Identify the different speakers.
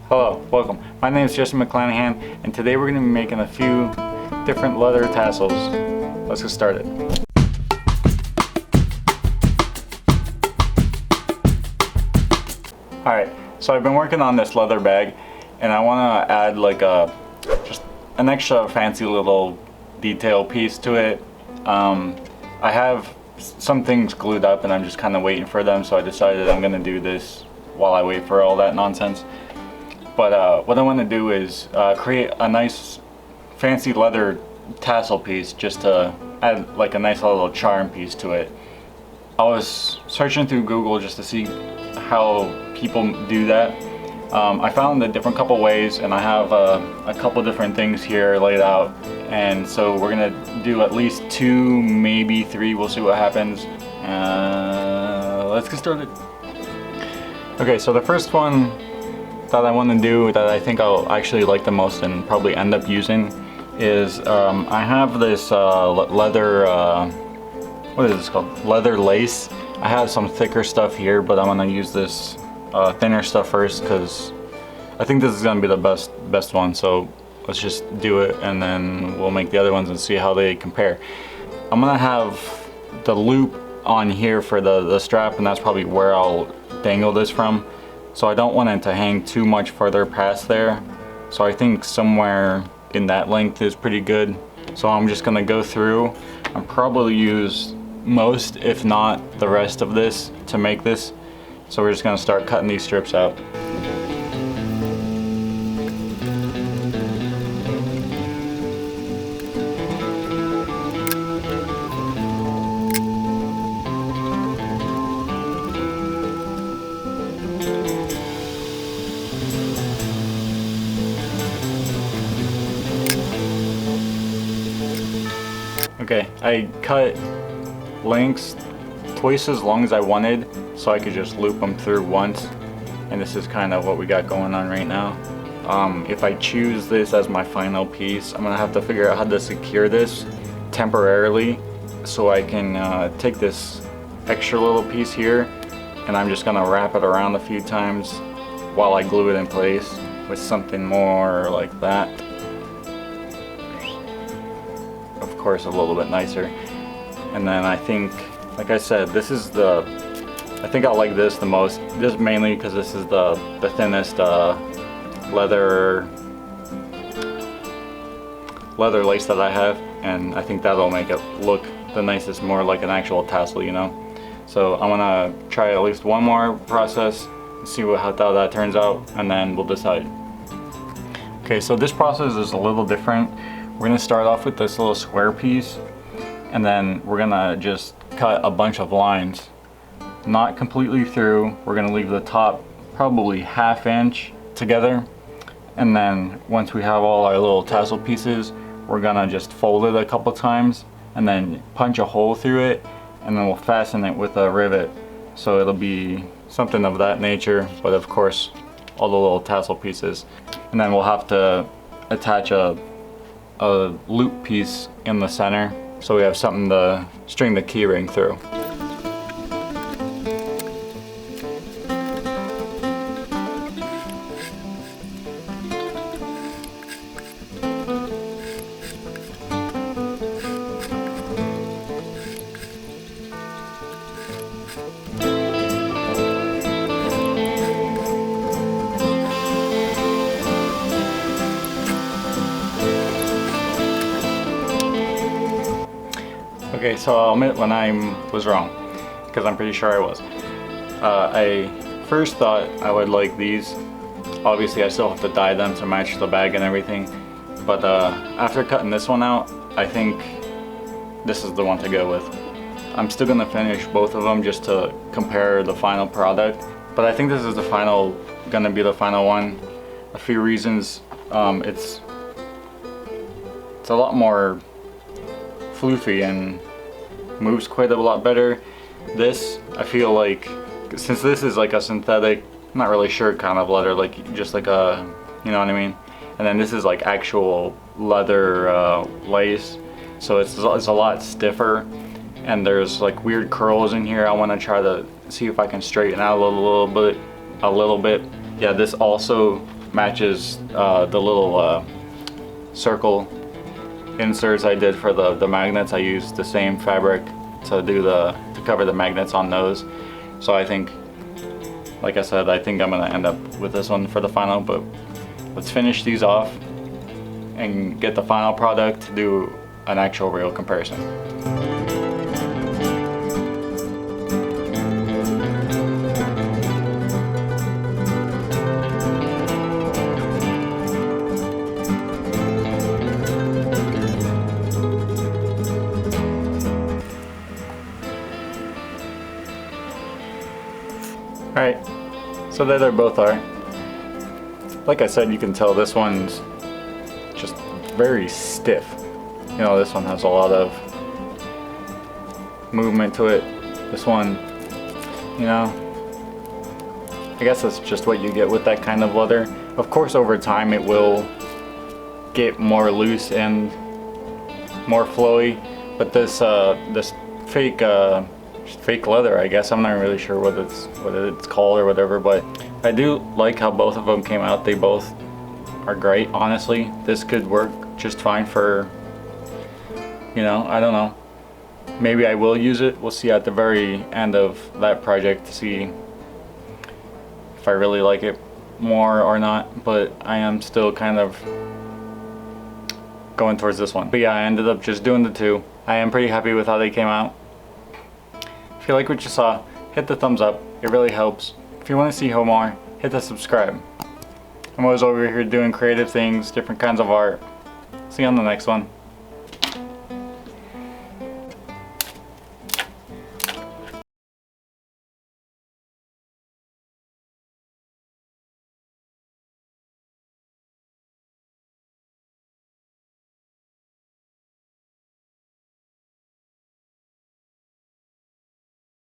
Speaker 1: Hello, welcome. My name is Jesse McClanahan, and today we're going to be making a few different leather tassels. Let's get started. Alright, so I've been working on this leather bag, and I want to add like just an extra fancy little detail piece to it. I have some things glued up and I'm just kind of waiting for them, so I decided I'm going to do this while I wait for all that nonsense. But what I want to do is create a nice fancy leather tassel piece just to add like a nice little charm piece to it. I was searching through Google just to see how people do that. I found a couple ways, and I have a couple different things here laid out, and so we're gonna do at least 2, maybe 3. We'll see what happens. Let's get started. Okay, so the first one that I want to do, that I think I'll actually like the most and probably end up using, is I have this leather, what is this called? Leather lace. I have some thicker stuff here, but I'm gonna use this thinner stuff first because I think this is gonna be the best one. So let's just do it, and then we'll make the other ones and see how they compare. I'm gonna have the loop on here for the strap, and that's probably where I'll dangle this from. So I don't want it to hang too much further past there. So I think somewhere in that length is pretty good. So I'm just gonna go through and probably use most, if not the rest of this to make this. So we're just gonna start cutting these strips out. Okay, I cut lengths twice as long as I wanted, so I could just loop them through once, and this is kind of what we got going on right now. If I choose this as my final piece, I'm gonna have to figure out how to secure this temporarily, so I can take this extra little piece here, and I'm just gonna wrap it around a few times while I glue it in place with something more like that. Of course, a little bit nicer. And then I think, like I said, this is I think I'll like this the most, just mainly because this is the thinnest leather lace that I have, and I think that'll make it look the nicest, more like an actual tassel, you know. So I'm gonna try at least one more process and see how that turns out, and then we'll decide. Okay, so this process is a little different. We're gonna start off with this little square piece, and then we're gonna just cut a bunch of lines, not completely through. We're gonna leave the top probably 1/2 inch together, and then once we have all our little tassel pieces, we're gonna just fold it a couple times and then punch a hole through it, and then we'll fasten it with a rivet. So it'll be something of that nature, but of course all the little tassel pieces. And then we'll have to attach a loop piece in the center, so we have something to string the key ring through. Okay, so I'll admit when I was wrong, because I'm pretty sure I was. I first thought I would like these. Obviously I still have to dye them to match the bag and everything, but after cutting this one out, I think this is the one to go with. I'm still gonna finish both of them just to compare the final product, but I think this is gonna be the final one. A few reasons. It's a lot more floofy and moves quite a lot better. This, I feel like, since this is like a synthetic, I'm not really sure kind of leather, like just like a, you know what I mean? And then this is like actual leather lace, so it's a lot stiffer, and there's like weird curls in here. I want to try to see if I can straighten out a little bit, Yeah, this also matches the little circle inserts I did for the magnets. I used the same fabric to cover the magnets on those. So I think, like I said, I think I'm gonna end up with this one for the final, but let's finish these off and get the final product to do an actual real comparison. Alright, so there they both are. Like I said, you can tell this one's just very stiff. You know, this one has a lot of movement to it. This one, you know, I guess that's just what you get with that kind of leather. Of course, over time it will get more loose and more flowy, but this this fake leather, I guess, I'm not really sure what it's called or whatever, but I do like how both of them came out. They both are great, honestly. This could work just fine for, you know, I don't know, maybe I will use it. We'll see at the very end of that project to see if I really like it more or not, but I am still kind of going towards this one. But yeah, I ended up just doing the two. I am pretty happy with how they came out. If you like what you saw, hit the thumbs up, it really helps. If you want to see more, hit the subscribe. I'm always over here doing creative things, different kinds of art. See you on the next one.